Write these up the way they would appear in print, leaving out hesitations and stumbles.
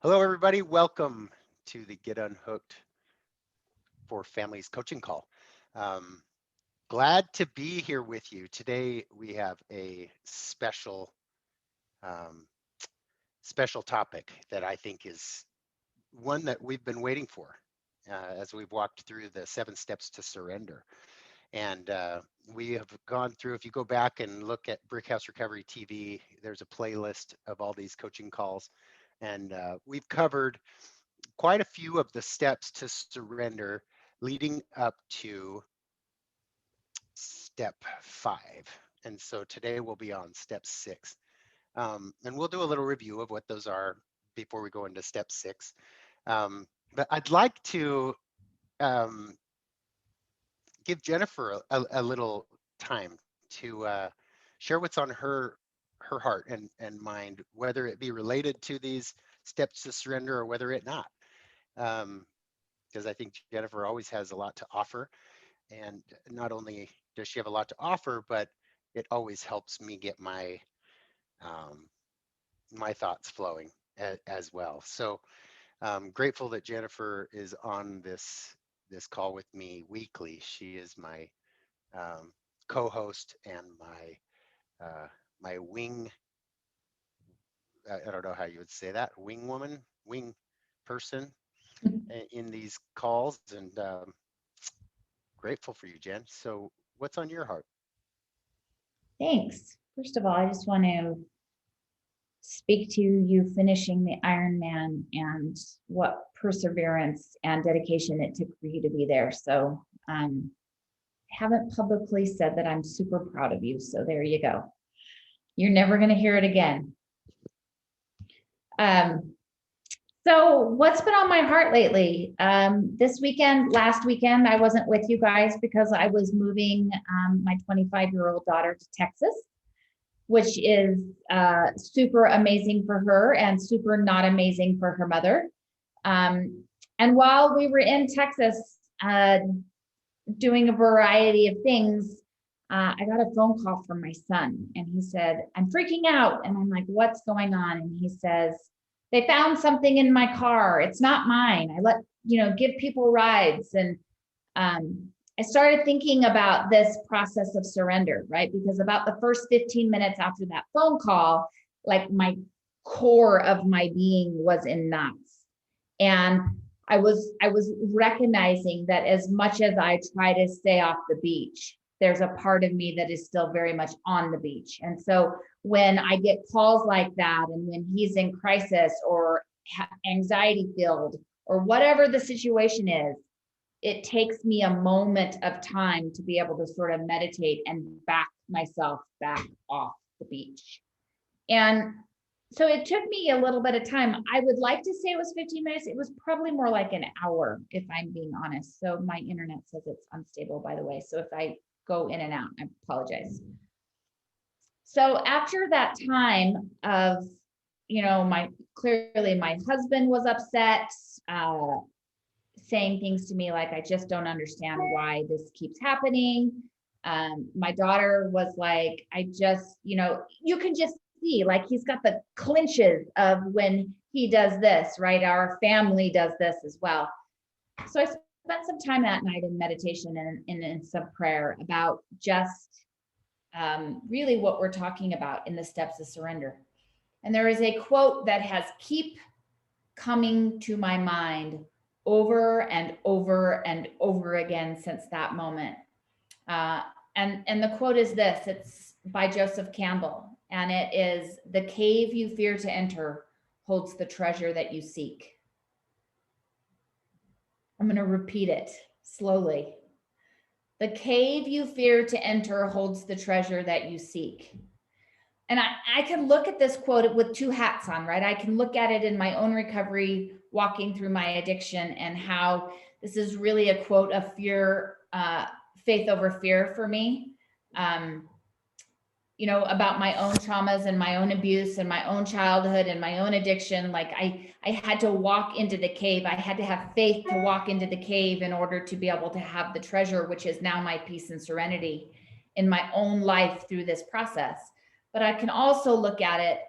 Hello, everybody. Welcome to the Get Unhooked for Families coaching call. Um, Glad to be here with you. Today, we have a um, special topic that I think is one that we've been waiting for as we've walked through the 7 steps to surrender. And we have gone through, if you go back and look at Brickhouse Recovery TV, there's a playlist of all these coaching calls. And we've covered quite a few of the steps to surrender leading up to step 5. And so today we'll be on step 6. And we'll do a little review of what those are before we go into step 6. But I'd like to give Jennifer a little time to share what's on her heart and mind, whether it be related to these steps to surrender or whether it not. Because I think Jennifer always has a lot to offer. And not only does she have a lot to offer, but it always helps me get my my thoughts flowing as well. So I'm grateful that Jennifer is on this call with me weekly. She is my co-host and my wing. I don't know how you would say that. Wing woman, wing person in these calls, and grateful for you, Jen. So what's on your heart? Thanks. First of all, I just want to speak to you finishing the Ironman and what perseverance and dedication it took for you to be there. So haven't publicly said that I'm super proud of you. So there you go. You're never going to hear it again. So what's been on my heart lately? Last weekend, I wasn't with you guys because I was moving my 25-year-old daughter to Texas, which is super amazing for her and super not amazing for her mother. And while we were in Texas doing a variety of things, I got a phone call from my son and he said, "I'm freaking out." And I'm like, "What's going on?" And he says, "They found something in my car. It's not mine. I give people rides." And I started thinking about this process of surrender, right? Because about the first 15 minutes after that phone call, like my core of my being was in knots. And I was recognizing that as much as I try to stay off the beach, there's a part of me that is still very much on the beach. And so when I get calls like that, and when he's in crisis or anxiety filled or whatever the situation is, it takes me a moment of time to be able to sort of meditate and back myself back off the beach. And so it took me a little bit of time. I would like to say it was 15 minutes. It was probably more like an hour, if I'm being honest. So my internet says it's unstable, by the way. So if I go in and out, I apologize. So after that time of, clearly my husband was upset, saying things to me like, "I just don't understand why this keeps happening." My daughter was like, "I just, you can just see, like, he's got the clinches of when he does this, right? Our family does this as well." So I spent some time that night in meditation and in some prayer about just really what we're talking about in the steps of surrender. And there is a quote that has keep coming to my mind over and over and over again since that moment. And the quote is this. It's by Joseph Campbell, and it is, "The cave you fear to enter holds the treasure that you seek." I'm going to repeat it slowly. "The cave you fear to enter holds the treasure that you seek." And I can look at this quote with two hats on, right? I can look at it in my own recovery, walking through my addiction, and how this is really a quote of fear, faith over fear for me. About my own traumas and my own abuse and my own childhood and my own addiction. Like I had to walk into the cave. I had to have faith to walk into the cave in order to be able to have the treasure, which is now my peace and serenity in my own life through this process. But I can also look at it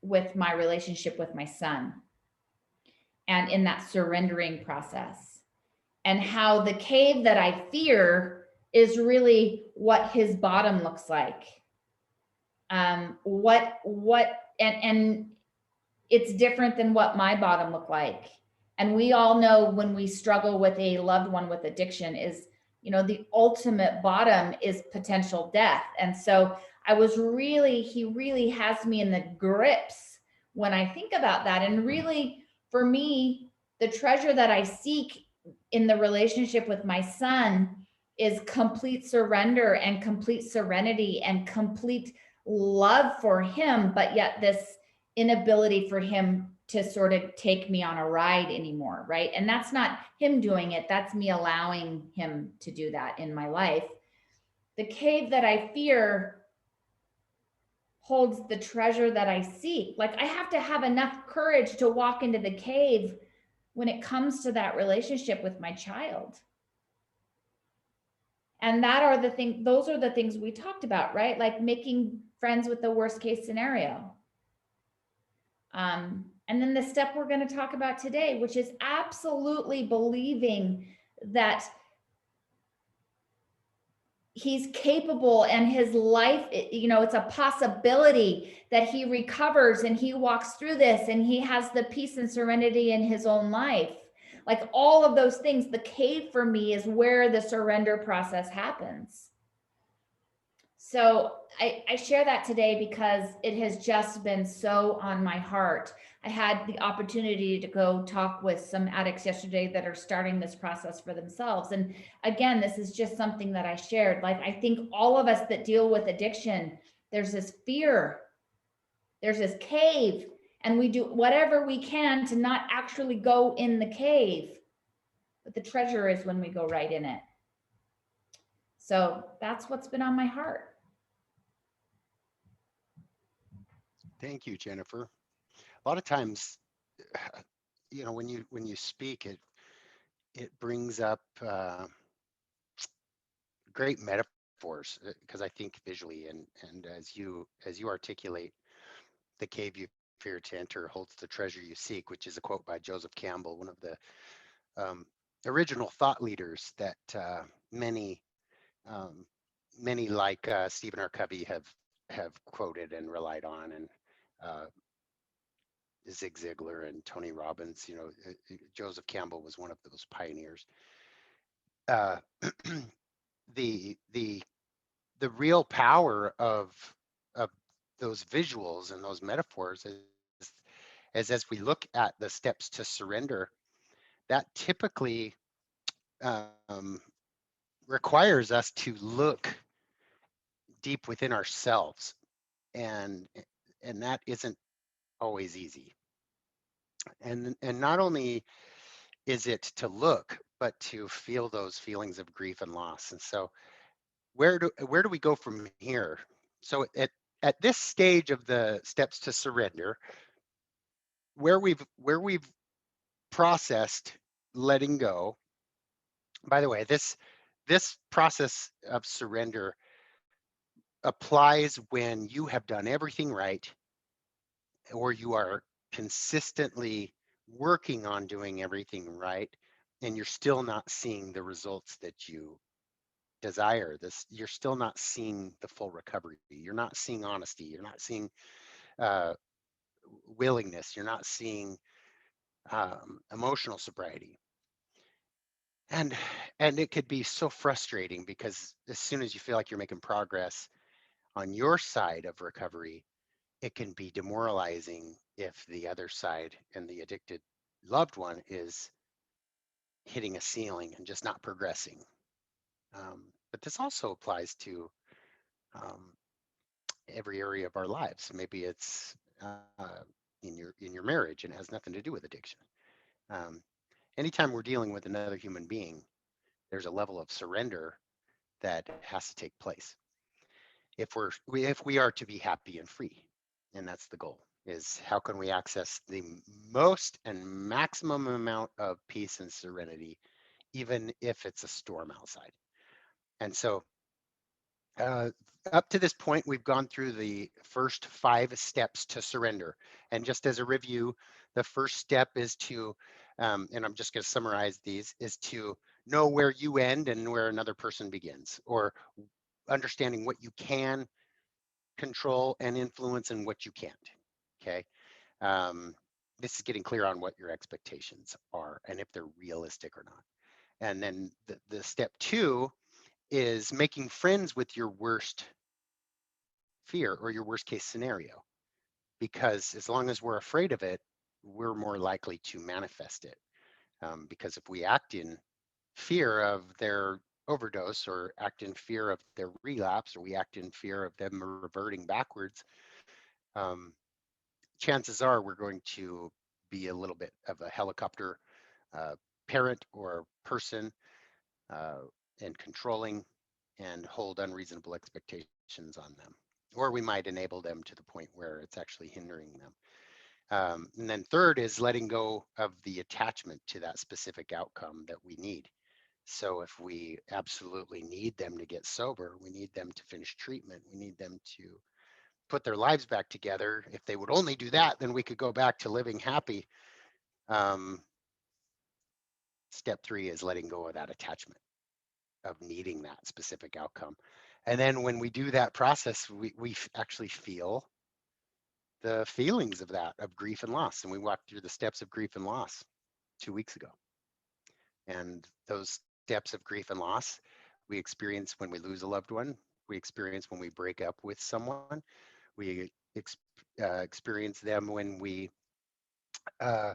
with my relationship with my son. and in that surrendering process, and how the cave that I fear is really what his bottom looks like. And it's different than what my bottom looked like. And we all know when we struggle with a loved one with addiction is, the ultimate bottom is potential death. And so he really has me in the grips when I think about that. And really, for me, the treasure that I seek in the relationship with my son is complete surrender and complete serenity and complete love for him, but yet this inability for him to sort of take me on a ride anymore, right? And that's not him doing it, that's me allowing him to do that in my life. The cave that I fear holds the treasure that I seek. Like, I have to have enough courage to walk into the cave when it comes to that relationship with my child. And those are the things we talked about, right? Like making friends with the worst case scenario. And then the step we're going to talk about today, which is absolutely believing that he's capable and his life, it's a possibility that he recovers and he walks through this and he has the peace and serenity in his own life. Like all of those things, the cave for me is where the surrender process happens. So I share that today because it has just been so on my heart. I had the opportunity to go talk with some addicts yesterday that are starting this process for themselves. And again, this is just something that I shared. Like, I think all of us that deal with addiction, there's this fear, there's this cave, and we do whatever we can to not actually go in the cave. But the treasure is when we go right in it. So that's what's been on my heart. Thank you, Jennifer. A lot of times, when you speak, it brings up great metaphors, because I think visually, and as you articulate, the cave you fear to enter holds the treasure you seek, which is a quote by Joseph Campbell, one of the um, original thought leaders that um, many like Stephen R. Covey have quoted and relied on, and uh, Zig Ziglar and Tony Robbins. Joseph Campbell was one of those pioneers. Uh, the the the real power of those visuals and those metaphors is as we look at the steps to surrender, that typically um, requires us to look deep within ourselves, and that isn't always easy. And not only is it to look, but to feel those feelings of grief and loss. And so where do we go from here? So at this stage of the steps to surrender, where we've processed letting go. By the way, this process of surrender applies when you have done everything right, or you are consistently working on doing everything right, and you're still not seeing the results that you desire. You're still not seeing the full recovery. You're not seeing honesty. You're not seeing uh, willingness. You're not seeing emotional sobriety. And it could be so frustrating, because as soon as you feel like you're making progress on your side of recovery, it can be demoralizing if the other side and the addicted loved one is hitting a ceiling and just not progressing. But this also applies to um, every area of our lives. Maybe it's in your marriage, and it has nothing to do with addiction. Um, Anytime we're dealing with another human being, there's a level of surrender that has to take place if we are to be happy and free. And that's the goal, is how can we access the most and maximum amount of peace and serenity, even if it's a storm outside. And so up to this point, we've gone through the first 5 steps to surrender. And just as a review, the first step is to, and I'm just going to summarize these, is to know where you end and where another person begins, or understanding what you can control and influence and what you can't. Okay. This is getting clear on what your expectations are and if they're realistic or not. And then the step 2 is making friends with your worst fear or your worst case scenario, because as long as we're afraid of it, we're more likely to manifest it. Because if we act in fear of their overdose, or act in fear of their relapse, or we act in fear of them reverting backwards, um, chances are we're going to be a little bit of a helicopter uh, parent or person, uh, and controlling, and hold unreasonable expectations on them. Or we might enable them to the point where it's actually hindering them. And then third is letting go of the attachment to that specific outcome that we need. So if we absolutely need them to get sober, we need them to finish treatment, we need them to put their lives back together. If they would only do that, then we could go back to living happy. Um, Step 3 is letting go of that attachment of needing that specific outcome. And then when we do that process, we actually feel the feelings of that, of grief and loss. And we walked through the steps of grief and loss 2 weeks ago. And those steps of grief and loss we experience when we lose a loved one, we experience when we break up with someone, we experience them when we uh,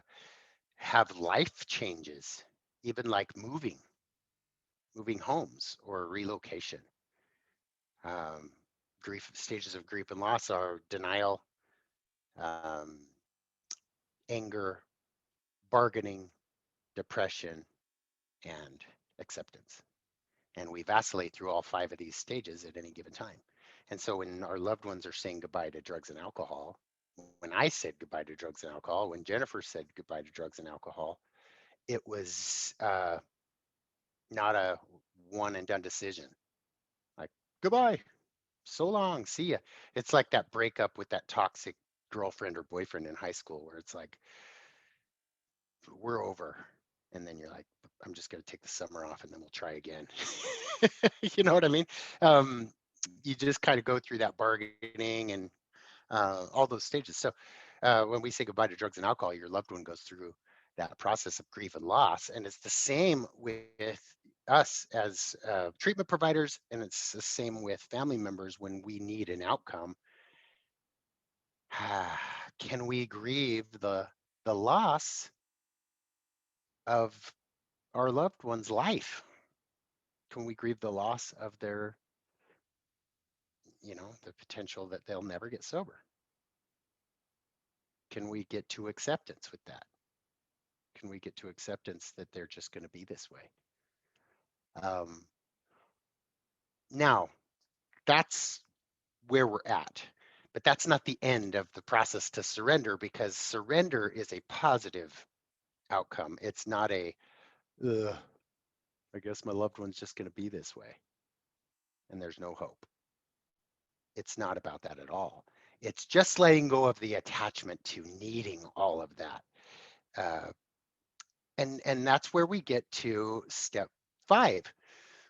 have life changes, even like moving homes or relocation. Um, Grief stages of grief and loss are denial, um, anger, bargaining, depression, and acceptance. And we vacillate through all 5 of these stages at any given time. And so when our loved ones are saying goodbye to drugs and alcohol, when I said goodbye to drugs and alcohol, when Jennifer said goodbye to drugs and alcohol, it was not a one and done decision. Like, goodbye, so long, see ya. It's like that breakup with that toxic girlfriend or boyfriend in high school where it's like, we're over. And then you're like, I'm just going to take the summer off and then we'll try again. You know what I mean? You just kind of go through that bargaining and all those stages. So when we say goodbye to drugs and alcohol, your loved one goes through that process of grief and loss. And it's the same with us as treatment providers, and it's the same with family members when we need an outcome. Can we grieve the loss of our loved one's life? Can we grieve the loss of their, the potential that they'll never get sober? Can we get to acceptance with that? Can we get to acceptance that they're just going to be this way? Um, Now, that's where we're at, but that's not the end of the process to surrender, because surrender is a positive outcome. It's not a, ugh, I guess my loved one's just going to be this way and there's no hope. It's not about that at all. It's just letting go of the attachment to needing all of that. Uh, and that's where we get to step 5,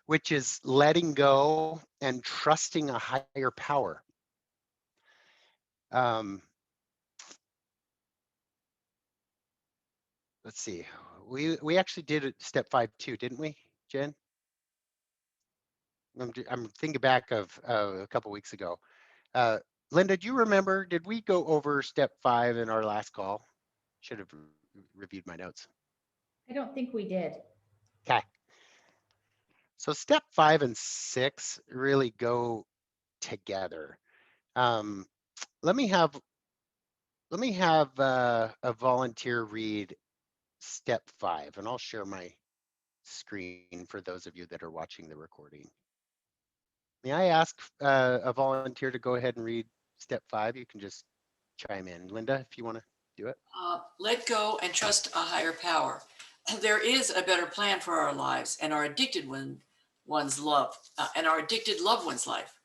which is letting go and trusting a higher power. Um, let's see. We actually did step 5 too, didn't we, Jen? I'm thinking back of a couple weeks ago. Uh, Linda, do you remember? Did we go over step 5 in our last call? Should have reviewed my notes. I don't think we did. Okay. So step 5 and 6 really go together. Um, let me have a volunteer read step 5, and I'll share my screen for those of you that are watching the recording. May I ask a volunteer to go ahead and read step 5? You can just chime in. Linda, if you want to do it. Let go and trust a higher power. There is a better plan for our lives and our addicted one's love and our addicted loved one's life.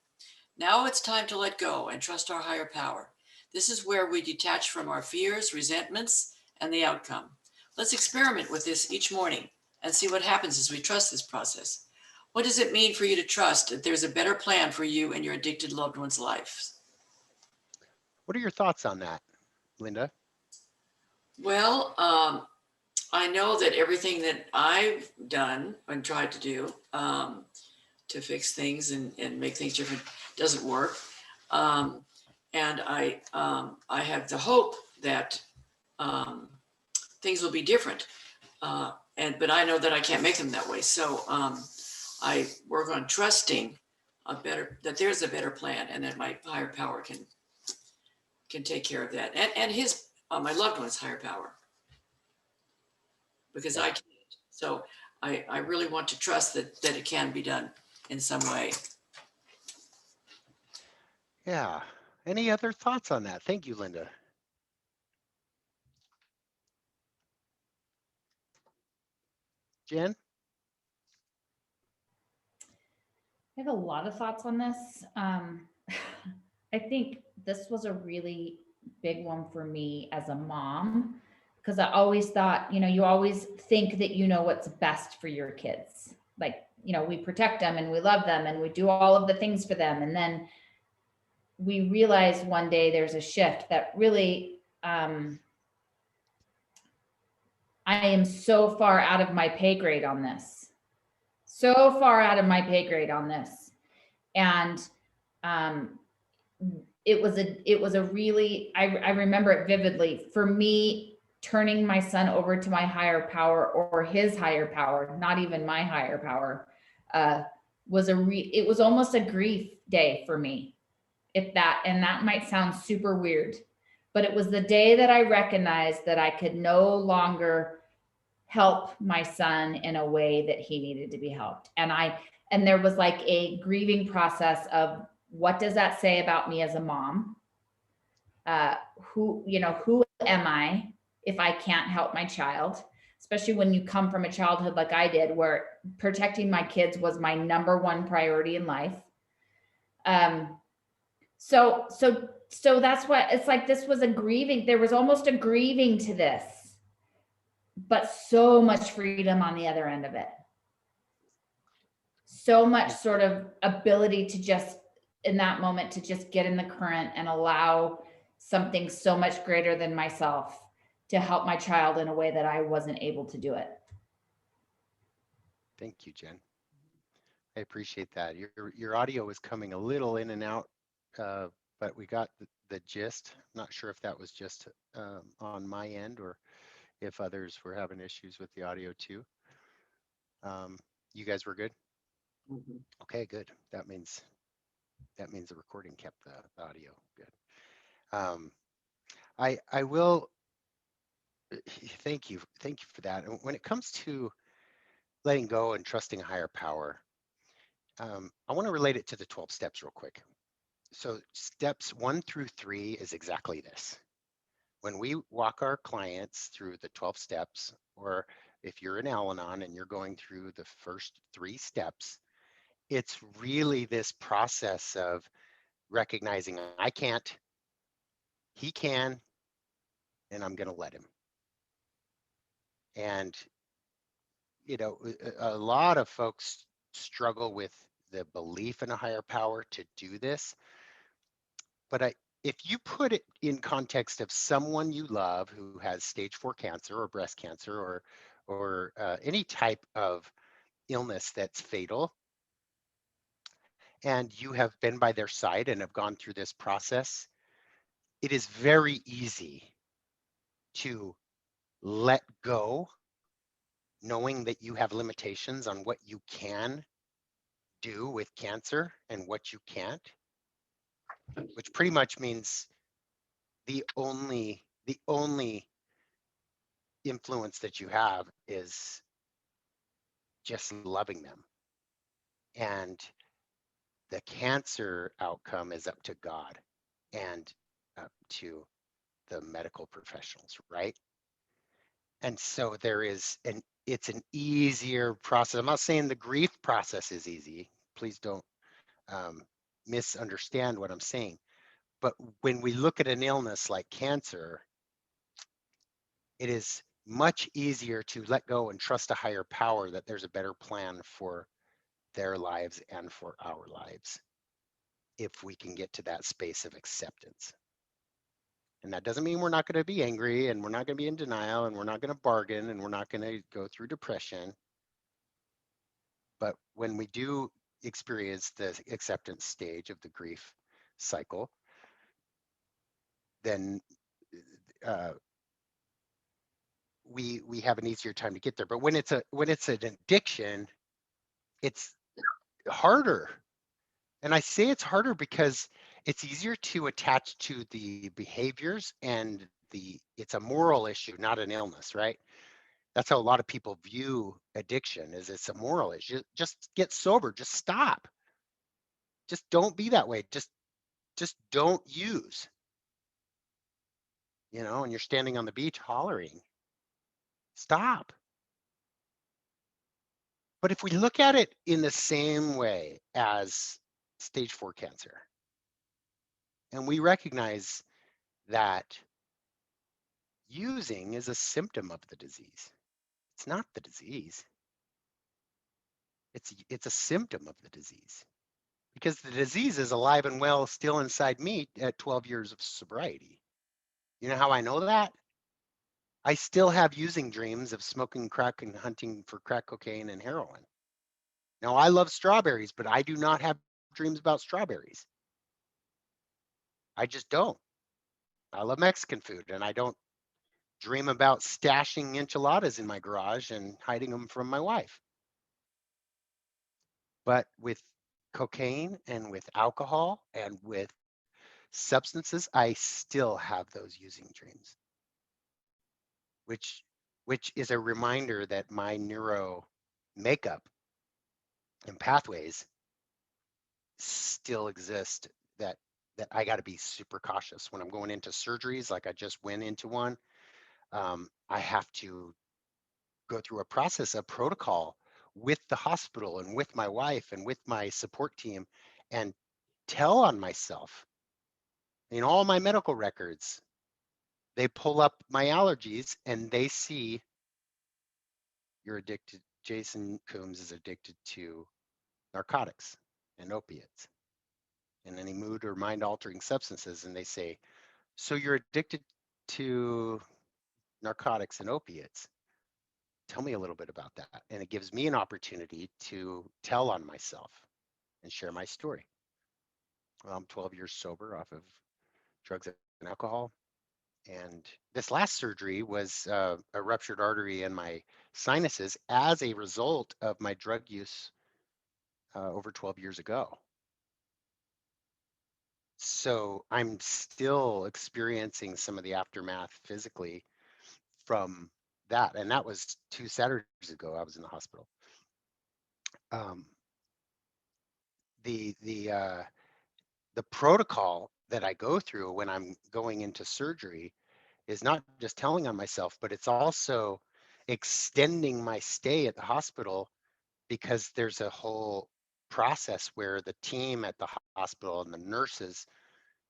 Now it's time to let go and trust our higher power. This is where we detach from our fears, resentments, and the outcome. Let's experiment with this each morning and see what happens as we trust this process. What does it mean for you to trust that there's a better plan for you and your addicted loved one's life? What are your thoughts on that, Linda? Well, I know that everything that I've done and tried to do to fix things and make things different doesn't work. And I have the hope that things will be different. But I know that I can't make them that way. So I work on trusting that there's a better plan, and that my higher power can take care of that, and his my loved one's higher power, because I can't. So I really want to trust that it can be done in some way. Yeah. Any other thoughts on that? Thank you, Linda. Jen? I have a lot of thoughts on this. I think this was a really big one for me as a mom, because I always thought, you always think that you know what's best for your kids. Like, we protect them and we love them and we do all of the things for them. And then we realize one day there's a shift that really, I am so far out of my pay grade on this. So far out of my pay grade on this. And um, it was a really, I remember it vividly. For me, turning my son over to my higher power, or his higher power, not even my higher power, it was almost a grief day for me. And that might sound super weird, but it was the day that I recognized that I could no longer help my son in a way that he needed to be helped. And there was like a grieving process of, what does that say about me as a mom? Who am I if I can't help my child? Especially when you come from a childhood like I did, where protecting my kids was my number one priority in life. So that's what it's like. This was there was almost a grieving to this, but so much freedom on the other end of it. So much sort of ability to just, in that moment, to just get in the current and allow something so much greater than myself to help my child in a way that I wasn't able to do it. Thank you, Jen. I appreciate that. Your audio was coming a little in and out, but we got the gist. I'm not sure if that was just on my end or if others were having issues with the audio too. You guys were good? Mhm. Okay, good. That means the recording kept the audio good. I will thank you for that. And when it comes to letting go and trusting a higher power, I want to relate it to the 12 steps real quick. So steps 1 through 3 is exactly this. When we walk our clients through the 12 steps, or if you're in Al-Anon and you're going through the first 3 steps, it's really this process of recognizing I can't, he can, and I'm going to let him. And, a lot of folks struggle with the belief in a higher power to do this. But if you put it in context of someone you love who has stage 4 cancer or breast cancer or any type of illness that's fatal, and you have been by their side and have gone through this process, it is very easy to let go, knowing that you have limitations on what you can do with cancer and what you can't, which pretty much means the only influence that you have is just loving them. And the cancer outcome is up to God and up to the medical professionals, right? And so it's an easier process. I'm not saying the grief process is easy. Please don't misunderstand what I'm saying. But when we look at an illness like cancer, it is much easier to let go and trust a higher power that there's a better plan for their lives and for our lives if we can get to that space of acceptance. And that doesn't mean we're not going to be angry and we're not going to be in denial and we're not going to bargain and we're not going to go through depression. But when we do experience the acceptance stage of the grief cycle, then uh, we have an easier time to get there. But when it's an addiction, it's harder. And I say it's harder because it's easier to attach to the behaviors and it's a moral issue, not an illness, right? That's how a lot of people view addiction, is it's a moral issue. Just get sober, just stop. Just don't be that way. Just don't use. And you're standing on the beach hollering. Stop. But if we look at it in the same way as stage 4 cancer, and we recognize that using is a symptom of the disease, it's not the disease. It's a symptom of the disease, because the disease is alive and well still inside me at 12 years of sobriety. You know how I know that? I still have using dreams of smoking crack and hunting for crack cocaine and heroin. Now, I love strawberries, but I do not have dreams about strawberries. I just don't. I love Mexican food, and I don't dream about stashing enchiladas in my garage and hiding them from my wife. But with cocaine and with alcohol and with substances, I still have those using dreams, which is a reminder that my neuro makeup and pathways still exist, that I got to be super cautious when I'm going into surgeries. Like I just went into one. I have to go through a process, a protocol with the hospital and with my wife and with my support team, and tell on myself. All my medical records, they pull up my allergies and they see you're addicted. Jason Coombs is addicted to narcotics and opiates and any mood or mind altering substances. And they say, so you're addicted to narcotics and opiates. Tell me a little bit about that. And it gives me an opportunity to tell on myself and share my story. Well, I'm 12 years sober off of drugs and alcohol. And this last surgery was a ruptured artery in my sinuses as a result of my drug use over 12 years ago. So I'm still experiencing some of the aftermath physically from that. And that was 2 Saturdays ago. I was in the hospital. Um, the protocol that I go through when I'm going into surgery is not just telling on myself, but it's also extending my stay at the hospital, because there's a whole process where the team at the hospital and the nurses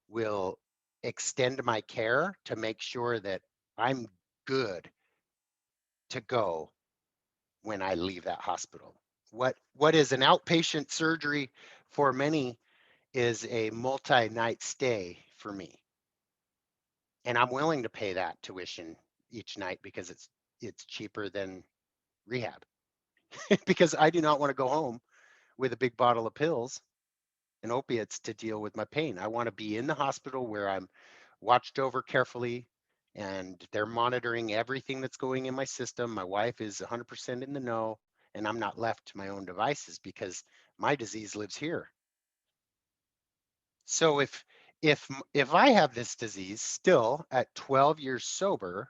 will extend my care to make sure that I'm good to go when I leave that hospital. What is an outpatient surgery for many is a multi-night stay for me. And I'm willing to pay that tuition each night because it's cheaper than rehab. Because I do not want to go home with a big bottle of pills and opiates to deal with my pain. I want to be in the hospital where I'm watched over carefully and they're monitoring everything that's going in my system. My wife is 100% in the know, and I'm not left to my own devices because my disease lives here. So if I have this disease still at 12 years sober,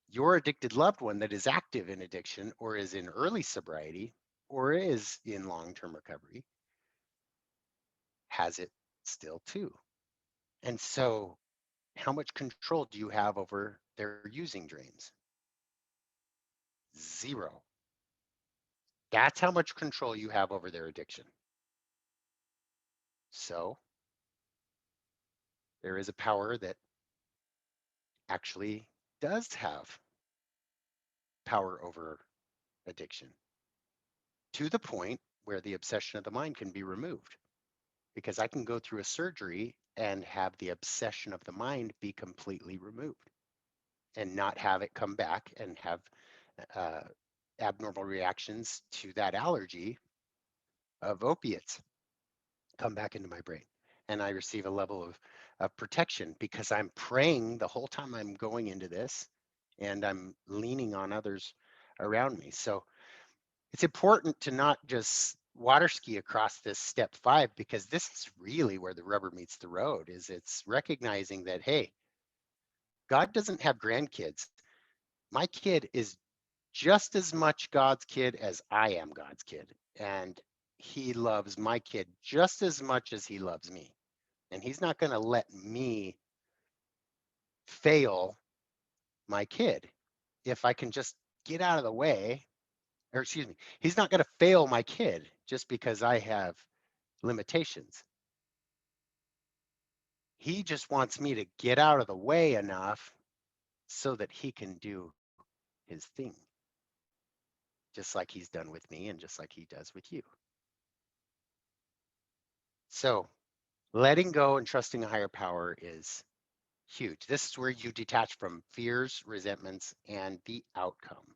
your addicted loved one that is active in addiction or is in early sobriety or is in long-term recovery has it still too. And so how much control do you have over their using dreams? Zero. That's how much control you have over their addiction. So there is a power that actually does have power over addiction, to the point where the obsession of the mind can be removed. Because I can go through a surgery and have the obsession of the mind be completely removed and not have it come back and have uh, abnormal reactions to that allergy of opiates come back into my brain. And I receive a level of protection because I'm praying the whole time I'm going into this, and I'm leaning on others around me. So it's important to not just water ski across this step 5, because this is really where the rubber meets the road. Is it's recognizing that, hey, God doesn't have grandkids. My kid is just as much God's kid as I am God's kid, and he loves my kid just as much as he loves me, and he's not going to let me fail my kid if I can just get out of the way. Or excuse me, he's not going to fail my kid just because I have limitations. He just wants me to get out of the way enough so that he can do his thing, just like he's done with me and just like he does with you. So letting go and trusting a higher power is huge. This is where you detach from fears, resentments, and the outcome.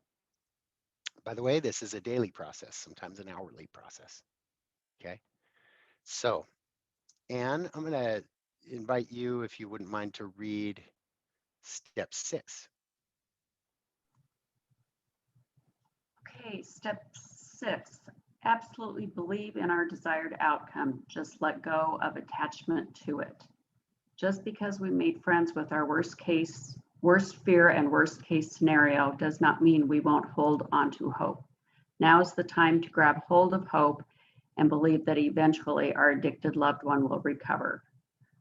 By the way, this is a daily process, sometimes an hourly process. Okay. So, Anne, I'm going to invite you, if you wouldn't mind, to read step 6. Okay, step 6, absolutely believe in our desired outcome. Just let go of attachment to it. Just because we made friends with our worst fear and worst case scenario does not mean we won't hold on to hope. Now is the time to grab hold of hope and believe that eventually our addicted loved one will recover.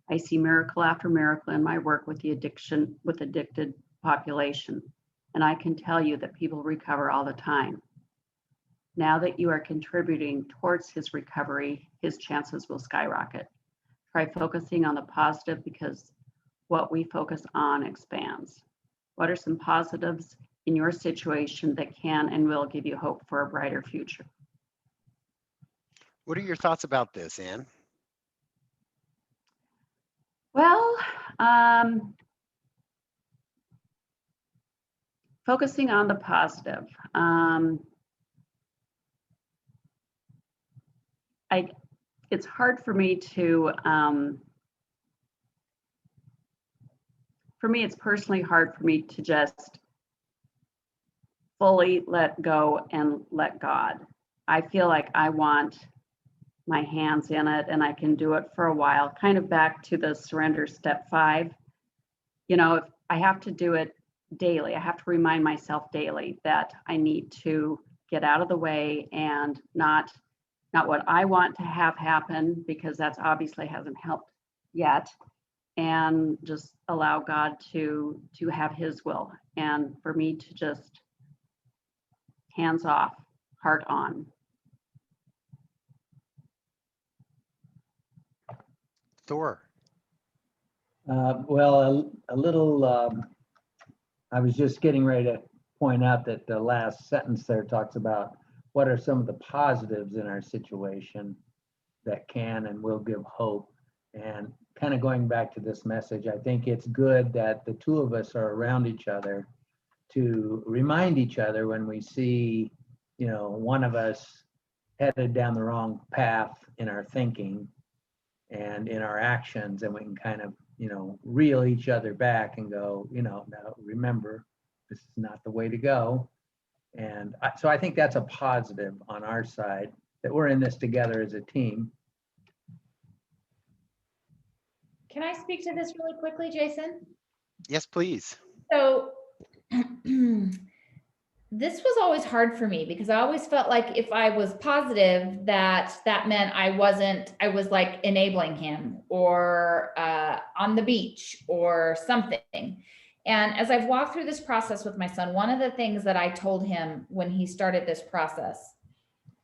I see miracle after miracle in my work with addicted population, and I can tell you that people recover all the time. Now that you are contributing towards his recovery, his chances will skyrocket. Try focusing on the positive, because what we focus on expands. What are some positives in your situation that can and will give you hope for a brighter future? What are your thoughts about this, Anne? Well, focusing on the positive. It's hard for me to, it's personally hard for me to just fully let go and let God. I feel like I want my hands in it, and I can do it for a while, kind of back to the surrender step 5. You know, if I have to do it daily, I have to remind myself daily that I need to get out of the way and not what I want to have happen, because that's obviously hasn't helped yet, and just allow God to have his will, and for me to just hands off, heart on. Thor. Well, a little, I was just getting ready to point out that the last sentence there talks about what are some of the positives in our situation that can and will give hope. And kind of going back to this message, I think it's good that the two of us are around each other to remind each other when we see, one of us headed down the wrong path in our thinking and in our actions, and we can kind of, reel each other back and go, now remember, this is not the way to go. And so I think that's a positive on our side, that we're in this together as a team. Can I speak to this really quickly, Jason? Yes, please. So this was always hard for me, because I always felt like if I was positive, that meant I was like enabling him, or on the beach or something. And as I've walked through this process with my son, one of the things that I told him when he started this process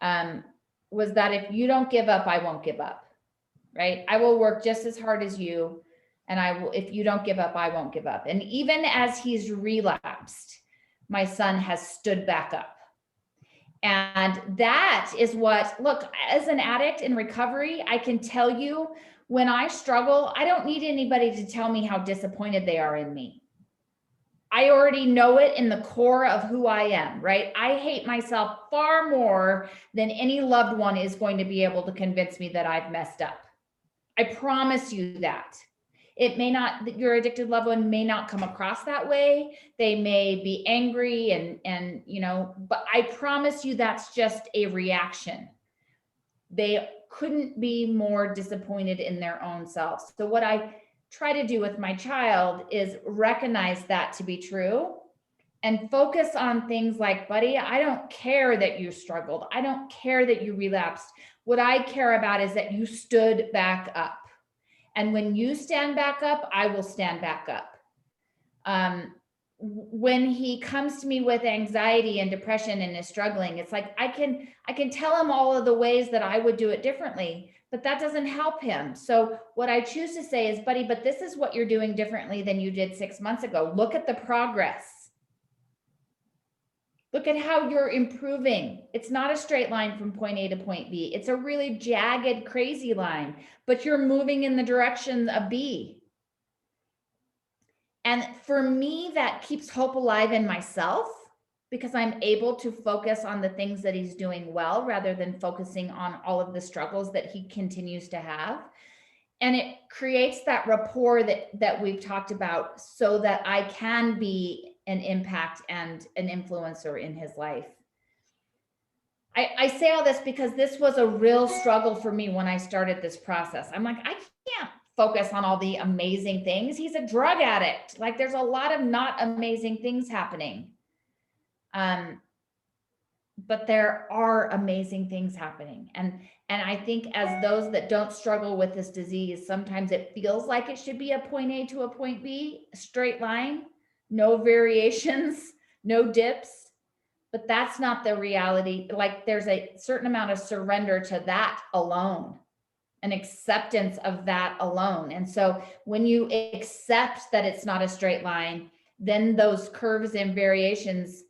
was that if you don't give up, I won't give up. right? I will work just as hard as you. And I will, if you don't give up, I won't give up. And even as he's relapsed, my son has stood back up. And that is what, look, as an addict in recovery, I can tell you when I struggle, I don't need anybody to tell me how disappointed they are in me. I already know it in the core of who I am, right? I hate myself far more than any loved one is going to be able to convince me that I've messed up. I promise you that. It may not, your addicted loved one may not come across that way. They may be angry and you know, but I promise you that's just a reaction. They couldn't be more disappointed in their own selves. So what I try to do with my child is recognize that to be true and focus on things like, buddy, I don't care that you struggled. I don't care that you relapsed. What I care about is that you stood back up. And when you stand back up, I will stand back up. When he comes to me with anxiety and depression and is struggling, it's like I can tell him all of the ways that I would do it differently, but that doesn't help him. So what I choose to say is, buddy, but this is what you're doing differently than you did 6 months ago. Look at the progress. Look at how you're improving. It's not a straight line from point A to point B. It's a really jagged, crazy line, but you're moving in the direction of B. And for me, that keeps hope alive in myself because I'm able to focus on the things that he's doing well rather than focusing on all of the struggles that he continues to have. And it creates that rapport that we've talked about so that I can be an impact and an influencer in his life. I say all this because this was a real struggle for me when I started this process. I'm like, I can't focus on all the amazing things. He's a drug addict. Like there's a lot of not amazing things happening. But there are amazing things happening. And I think as those that don't struggle with this disease, sometimes it feels like it should be a point A to a point B, straight line, no variations, no dips. But that's not the reality. Like there's a certain amount of surrender to that alone, an acceptance of that alone. And so when you accept that it's not a straight line, then those curves and variations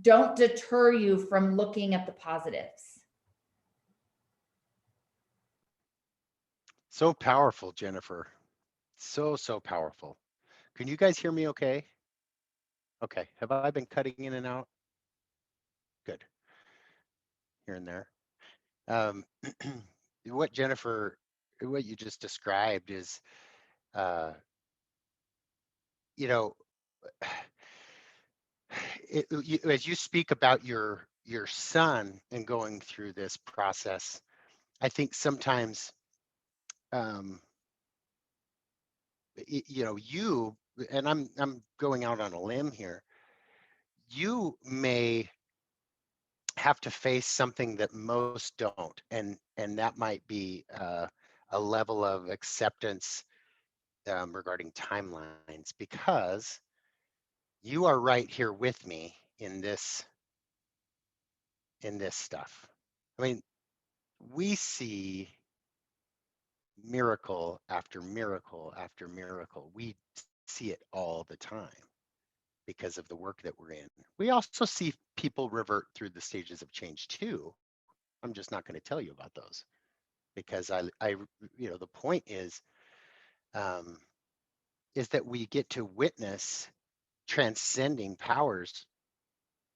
don't deter you from looking at the positives. So powerful, Jennifer. So powerful. Can you guys hear me okay? Okay. Have I been cutting in and out? Good. Here and there. What you just described is, you know, as you speak about your son and going through this process, I think sometimes, you, and I'm going out on a limb here, you may have to face something that most don't, and that might be a level of acceptance regarding timelines, because you are right here with me in this stuff. I mean, we see miracle after miracle after miracle. We see it all the time because of the work that we're in. We also see people revert through the stages of change too. I'm just not going to tell you about those because I the point is that we get to witness transcending powers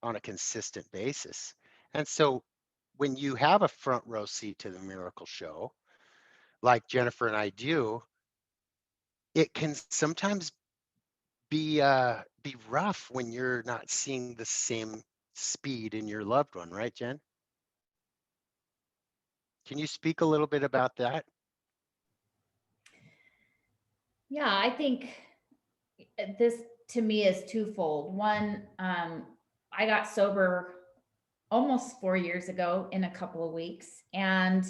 on a consistent basis. And so when you have a front row seat to the miracle show, like Jennifer and I do, it can sometimes be rough when you're not seeing the same speed in your loved one, right, Jen? Can you speak a little bit about that? Yeah, I think this to me is twofold. One, I got sober almost 4 years ago in a couple of weeks. And,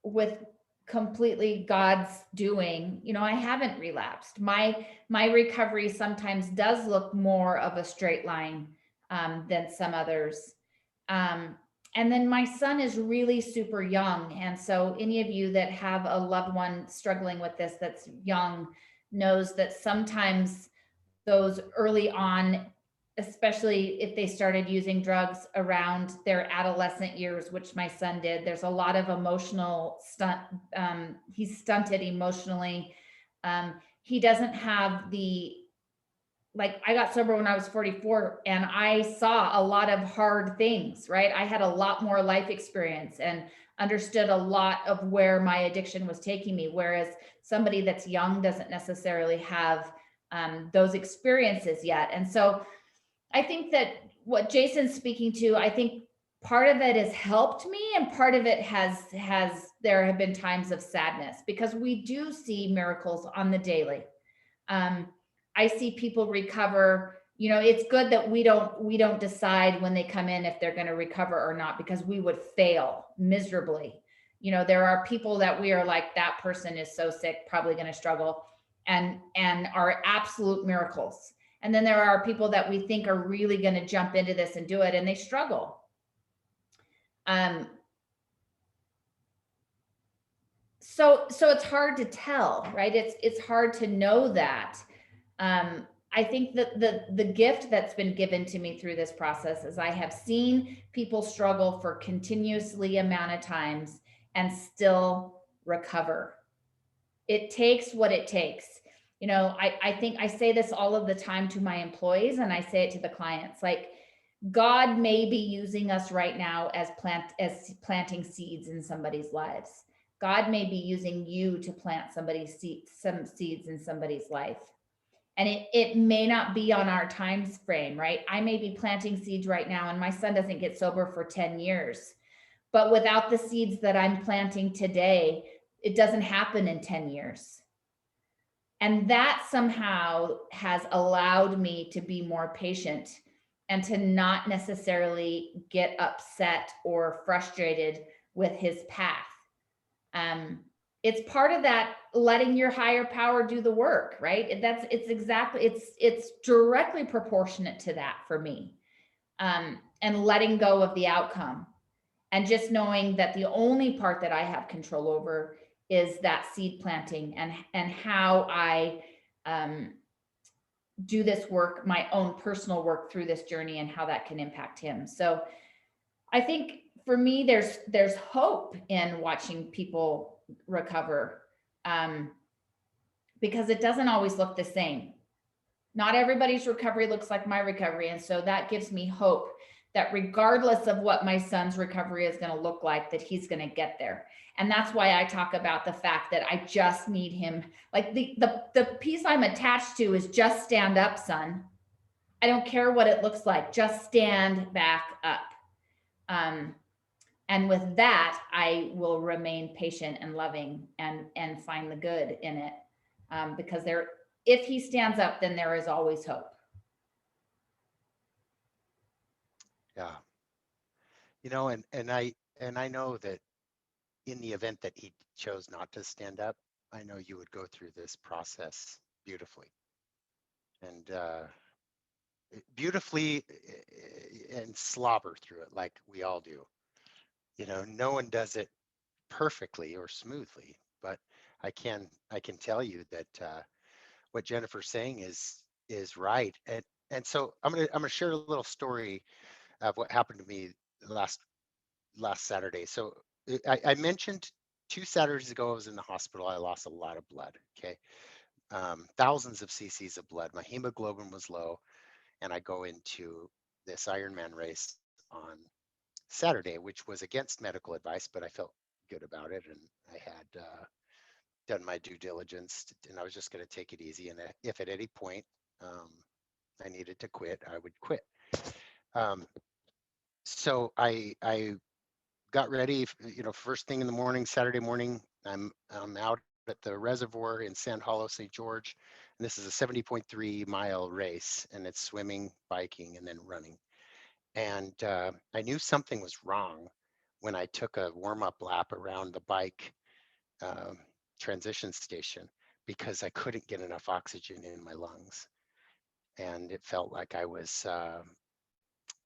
with completely God's doing, I haven't relapsed. My recovery sometimes does look more of a straight line than some others. and then my son is really super young. And so any of you that have a loved one struggling with this that's young knows that sometimes those early on, especially if they started using drugs around their adolescent years, which my son did, there's a lot of emotional stunt. He's stunted emotionally. He doesn't have the, like, I got sober when I was 44 and I saw a lot of hard things, right? I had a lot more life experience and understood a lot of where my addiction was taking me. Whereas somebody that's young doesn't necessarily have those experiences yet. And so I think that what Jason's speaking to, I think part of it has helped me and part of it there have been times of sadness, because we do see miracles on the daily. I see people recover. You know, it's good that we don't decide when they come in if they're going to recover or not, because we would fail miserably. You know, there are people that we are like, that person is so sick, probably going to struggle, and are absolute miracles. And then there are people that we think are really going to jump into this and do it, and they struggle. So it's hard to tell, right? It's hard to know that. I think that the gift that's been given to me through this process is I have seen people struggle for continuously amount of times and still recover. It takes what it takes. You know, I think I say this all of the time to my employees, and I say it to the clients, like, God may be using us right now as planting seeds in somebody's lives. God may be using you to plant some seeds in somebody's life. And it may not be on our time frame, right? I may be planting seeds right now and my son doesn't get sober for 10 years. But without the seeds that I'm planting today, it doesn't happen in 10 years. And that somehow has allowed me to be more patient and to not necessarily get upset or frustrated with his path. It's part of that letting your higher power do the work, right? It's directly proportionate to that for me. And letting go of the outcome and just knowing that the only part that I have control over is that seed planting and how I do this work, my own personal work through this journey, and how that can impact him. So I think for me, there's hope in watching people recover, because it doesn't always look the same. Not everybody's recovery looks like my recovery. And so that gives me hope that regardless of what my son's recovery is going to look like, that he's going to get there. And that's why I talk about the fact that I just need him. Like the piece I'm attached to is just stand up, son. I don't care what it looks like. Just stand back up. And with that, I will remain patient and loving and find the good in it. Because if he stands up, then there is always hope. Yeah. You know, and I know that in the event that he chose not to stand up, I know you would go through this process beautifully. And beautifully and slobber through it like we all do. You know, no one does it perfectly or smoothly, but I can tell you that what Jennifer's saying is right. And so I'm gonna share a little story of what happened to me last Saturday. So I mentioned 2 Saturdays ago I was in the hospital. I lost a lot of blood. Okay, thousands of cc's of blood. My hemoglobin was low, and I go into this Ironman race on Saturday, which was against medical advice, but I felt good about it, and I had done my due diligence, and I was just going to take it easy. And if at any point I needed to quit, I would quit. So I got ready. You know, first thing in the morning, Saturday morning, I'm out at the reservoir in Sand Hollow, St. George, and this is a 70.3 mile race, and it's swimming, biking, and then running. And I knew something was wrong when I took a warm-up lap around the bike transition station, because I couldn't get enough oxygen in my lungs. And it felt like I was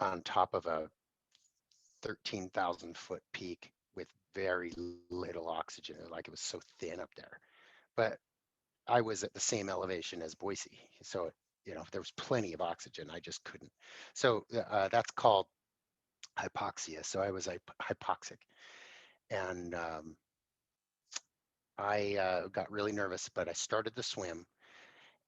on top of a 13,000 foot peak with very little oxygen. Like it was so thin up there. But I was at the same elevation as Boise. So, there was plenty of oxygen. I just couldn't. So that's called hypoxia. So I was hypoxic. And I got really nervous, but I started the swim.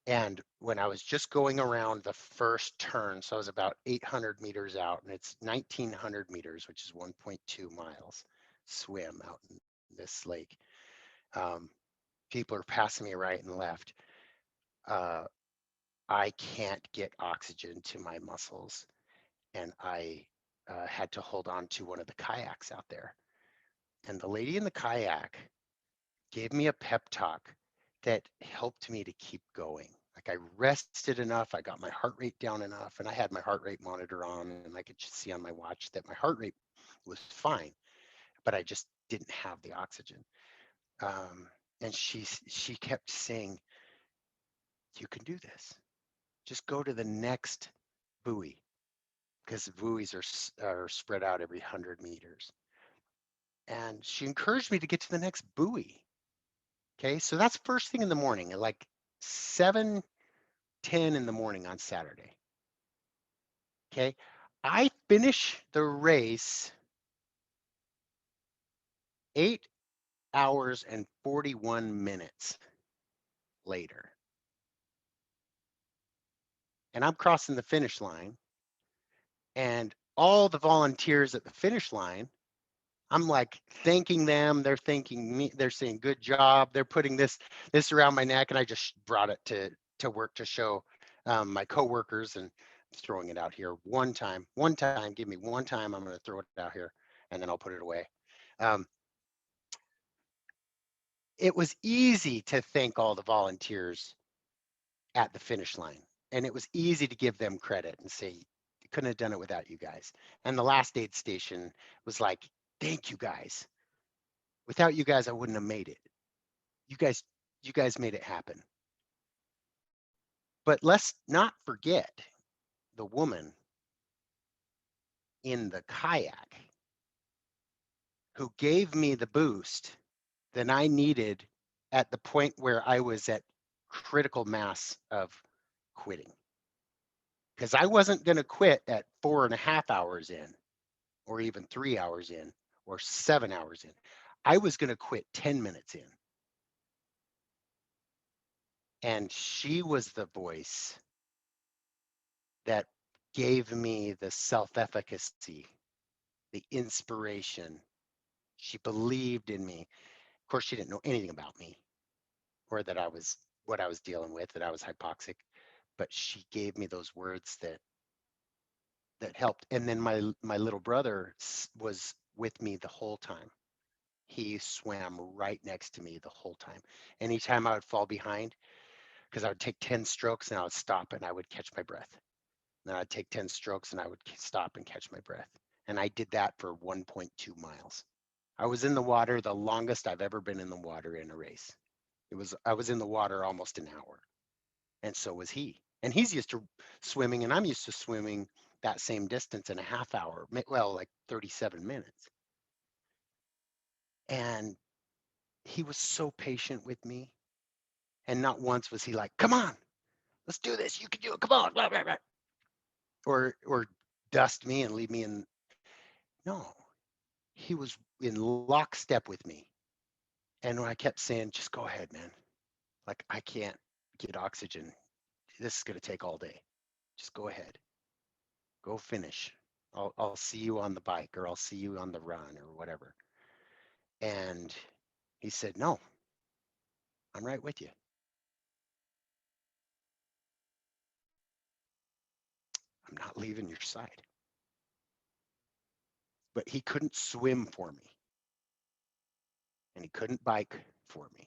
And when I was just going around the first turn, so I was about 800 meters out, and it's 1,900 meters, which is 1.2 miles swim out in this lake. People are passing me right and left. I can't get oxygen to my muscles, and I had to hold on to one of the kayaks out there. And the lady in the kayak gave me a pep talk that helped me to keep going. Like I rested enough, I got my heart rate down enough, and I had my heart rate monitor on, and I could just see on my watch that my heart rate was fine, but I just didn't have the oxygen. And she kept saying, "You can do this. Just go to the next buoy," because the buoys are spread out every 100 meters. And she encouraged me to get to the next buoy. Okay, so that's first thing in the morning, at like 7:10 in the morning on Saturday. Okay, I finish the race 8 hours and 41 minutes later. And I'm crossing the finish line. And all the volunteers at the finish line, I'm like thanking them. They're thanking me. They're saying, "Good job." They're putting this around my neck, and I just brought it to work to show my coworkers, and throwing it out here one time. Give me one time. I'm going to throw it out here, and then I'll put it away. It was easy to thank all the volunteers at the finish line, and it was easy to give them credit and say, "Couldn't have done it without you guys." And the last aid station was like, "Thank you guys. Without you guys, I wouldn't have made it. You guys made it happen." But let's not forget the woman in the kayak who gave me the boost that I needed at the point where I was at critical mass of quitting. Because I wasn't going to quit at 4.5 hours in, or even 3 hours in, or 7 hours in. I was going to quit 10 minutes in. And she was the voice that gave me the self-efficacy, the inspiration. She believed in me. Of course, she didn't know anything about me or that I was what I was dealing with, that I was hypoxic, but she gave me those words that helped. And then my little brother was with me the whole time. He swam right next to me the whole time. Anytime I would fall behind, because I would take 10 strokes and I would stop and I would catch my breath. Then I'd take 10 strokes and I would stop and catch my breath. And I did that for 1.2 miles. I was in the water the longest I've ever been in the water in a race. I was in the water almost an hour. And so was he. And he's used to swimming, and I'm used to swimming that same distance in a half hour, well, like 37 minutes. And he was so patient with me. And not once was he like, "Come on, let's do this. You can do it. Come on." Blah, blah, blah. Or dust me and leave me in. No, he was in lockstep with me. And when I kept saying, "Just go ahead, man. Like, I can't get oxygen. This is going to take all day. Just go ahead. Go finish. I'll see you on the bike, or I'll see you on the run, or whatever." And he said, "No, I'm right with you. I'm not leaving your side." But he couldn't swim for me, and he couldn't bike for me,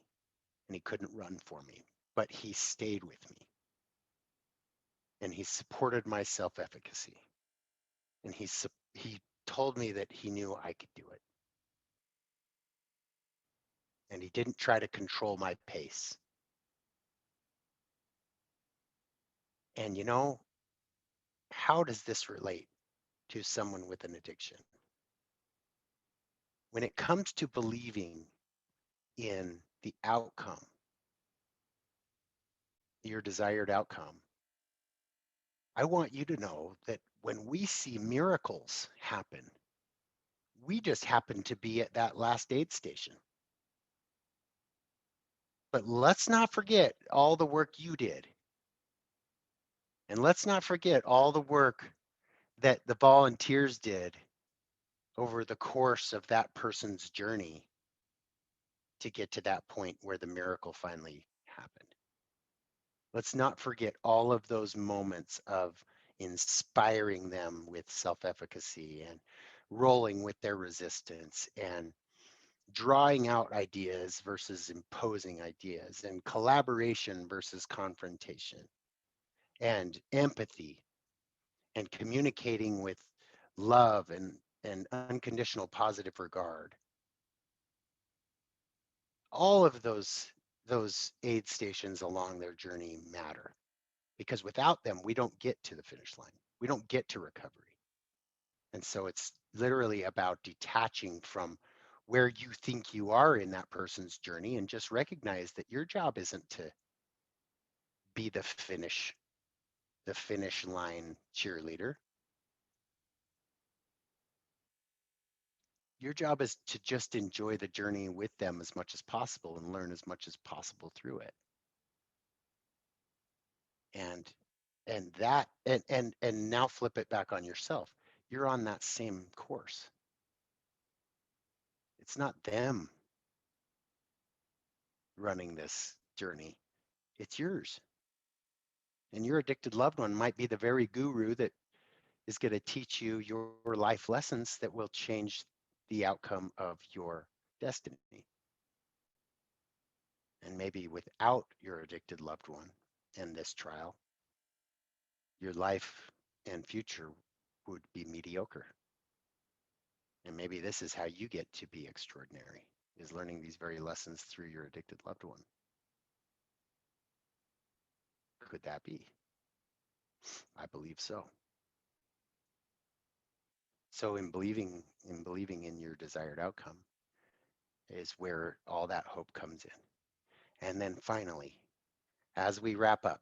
and he couldn't run for me, but he stayed with me, and he supported my self-efficacy, and he told me that he knew I could do it, and he didn't try to control my pace. And how does this relate to someone with an addiction? when it comes to believing in the outcome, your desired outcome, I want you to know that when we see miracles happen, we just happen to be at that last aid station. But let's not forget all the work you did. And let's not forget all the work that the volunteers did over the course of that person's journey to get to that point where the miracle finally happened. Let's not forget all of those moments of inspiring them with self-efficacy and rolling with their resistance and drawing out ideas versus imposing ideas and collaboration versus confrontation and empathy and communicating with love and unconditional positive regard. All of those aid stations along their journey matter, because without them, we don't get to the finish line. We don't get to recovery. And so it's literally about detaching from where you think you are in that person's journey and just recognize that your job isn't to be the finish line cheerleader. Your job is to just enjoy the journey with them as much as possible and learn as much as possible through it. And that and now flip it back on yourself. You're on that same course. It's not them running this journey. It's yours. And your addicted loved one might be the very guru that is going to teach you your life lessons that will change the outcome of your destiny. And maybe without your addicted loved one in this trial, your life and future would be mediocre. And maybe this is how you get to be extraordinary, is learning these very lessons through your addicted loved one. Could that be? I believe so. So in believing in your desired outcome is where all that hope comes in. And then finally, as we wrap up,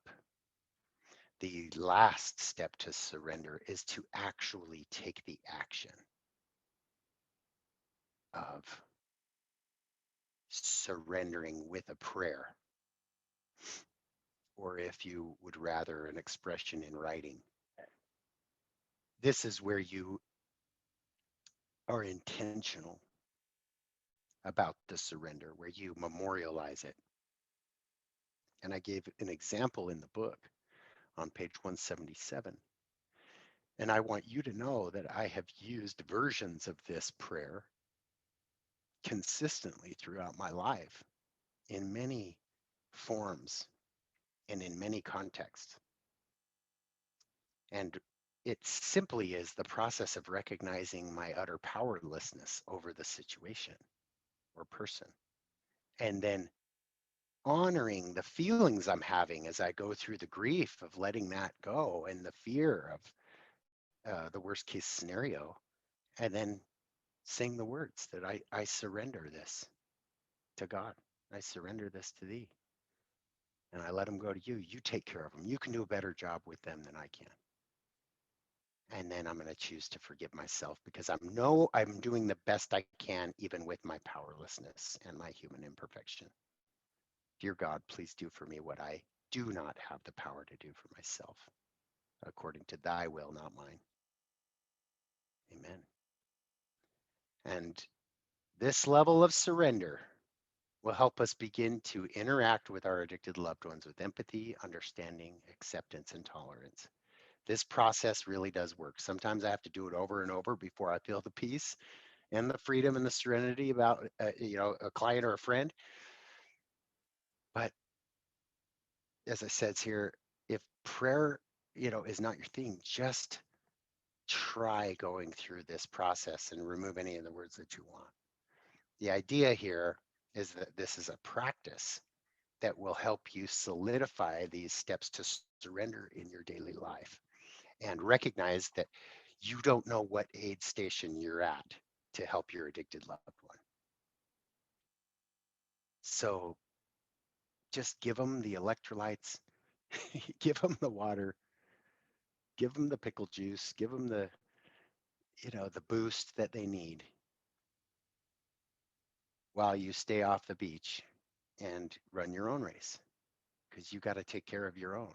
the last step to surrender is to actually take the action of surrendering with a prayer, or if you would rather, an expression in writing. This is where you are intentional about the surrender, where you memorialize it. And I gave an example in the book on page 177. And I want you to know that I have used versions of this prayer consistently throughout my life in many forms and in many contexts. And it simply is the process of recognizing my utter powerlessness over the situation or person, and then honoring the feelings I'm having as I go through the grief of letting that go and the fear of the worst case scenario, and then saying the words that I surrender this to God. I surrender this to thee. And I let them go to you. You take care of them. You can do a better job with them than I can. And then I'm going to choose to forgive myself, because I'm doing the best I can, even with my powerlessness and my human imperfection. Dear God, please do for me what I do not have the power to do for myself, according to thy will, not mine. Amen. And this level of surrender will help us begin to interact with our addicted loved ones with empathy, understanding, acceptance, and tolerance. This process really does work. Sometimes I have to do it over and over before I feel the peace and the freedom and the serenity about a client or a friend. But as I said here, if prayer is not your thing, just try going through this process and remove any of the words that you want. The idea here is that this is a practice that will help you solidify these steps to surrender in your daily life, and recognize that you don't know what aid station you're at to help your addicted loved one. So just give them the electrolytes, give them the water, give them the pickle juice, give them the, the boost that they need while you stay off the beach and run your own race, because you got to take care of your own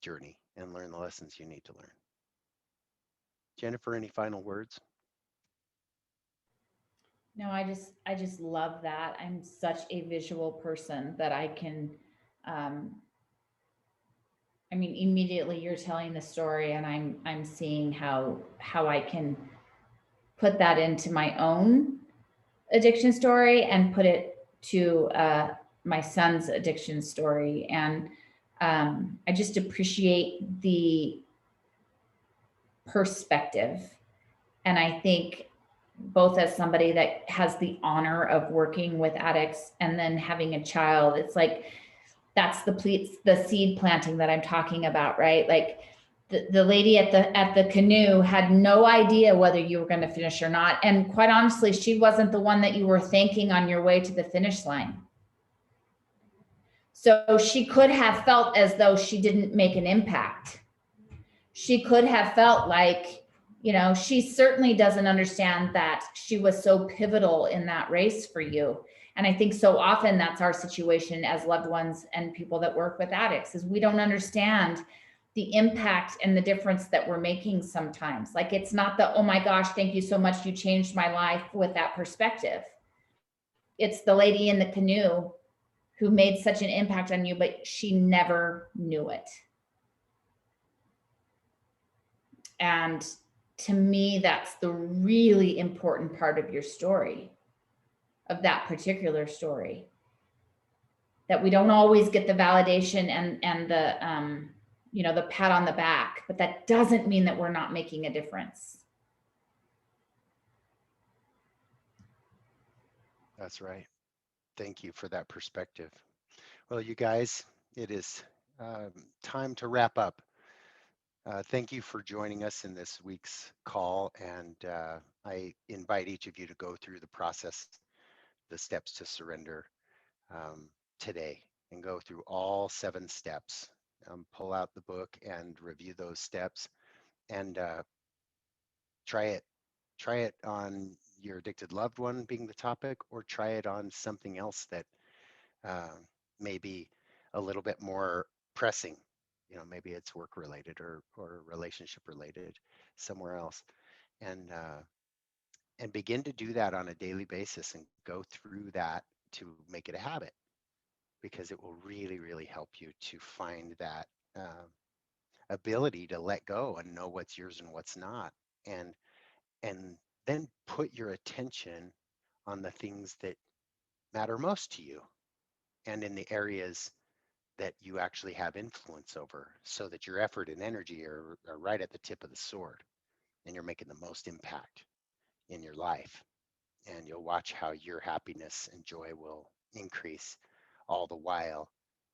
journey and learn the lessons you need to learn. Jennifer, any final words? No, I just love that. I'm such a visual person that I can, I mean, immediately you're telling the story and I'm seeing how I can put that into my own addiction story and put it to my son's addiction story. And I just appreciate the perspective. And I think both as somebody that has the honor of working with addicts and then having a child, it's like, that's the seed planting that I'm talking about, right? Like the lady at the canoe had no idea whether you were going to finish or not. And quite honestly, she wasn't the one that you were thanking on your way to the finish line. So she could have felt as though she didn't make an impact. She could have felt like, she certainly doesn't understand that she was so pivotal in that race for you. And I think so often that's our situation as loved ones and people that work with addicts, is we don't understand the impact and the difference that we're making sometimes. Like, it's not the, oh my gosh, thank you so much, you changed my life, with that perspective. It's the lady in the canoe who made such an impact on you, but she never knew it. And to me, that's the really important part of your story, of that particular story, that we don't always get the validation and the, the pat on the back, but that doesn't mean that we're not making a difference. That's right. Thank you for that perspective. Well, you guys, it is time to wrap up. Thank you for joining us in this week's call, and I invite each of you to go through the process, the steps to surrender today, and go through all 7 steps. Pull out the book and review those steps, and try it. Try it on your addicted loved one being the topic, or try it on something else that may be a little bit more pressing. Maybe it's work related or relationship related somewhere else, and begin to do that on a daily basis and go through that to make it a habit, because it will really, really help you to find that ability to let go and know what's yours and what's not, and then put your attention on the things that matter most to you and in the areas that you actually have influence over, so that your effort and energy are right at the tip of the sword and you're making the most impact in your life. And you'll watch how your happiness and joy will increase, all the while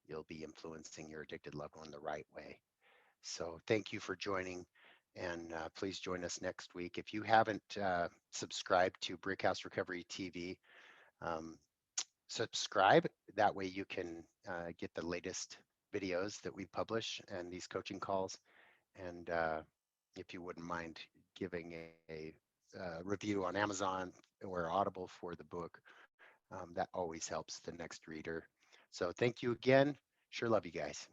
you'll be influencing your addicted loved one the right way. So thank you for joining, and please join us next week. If you haven't subscribed to Brickhouse Recovery TV, subscribe. That way you can get the latest videos that we publish and these coaching calls. And if you wouldn't mind giving a review on Amazon or Audible for the book, that always helps the next reader. So thank you again. Sure love you guys.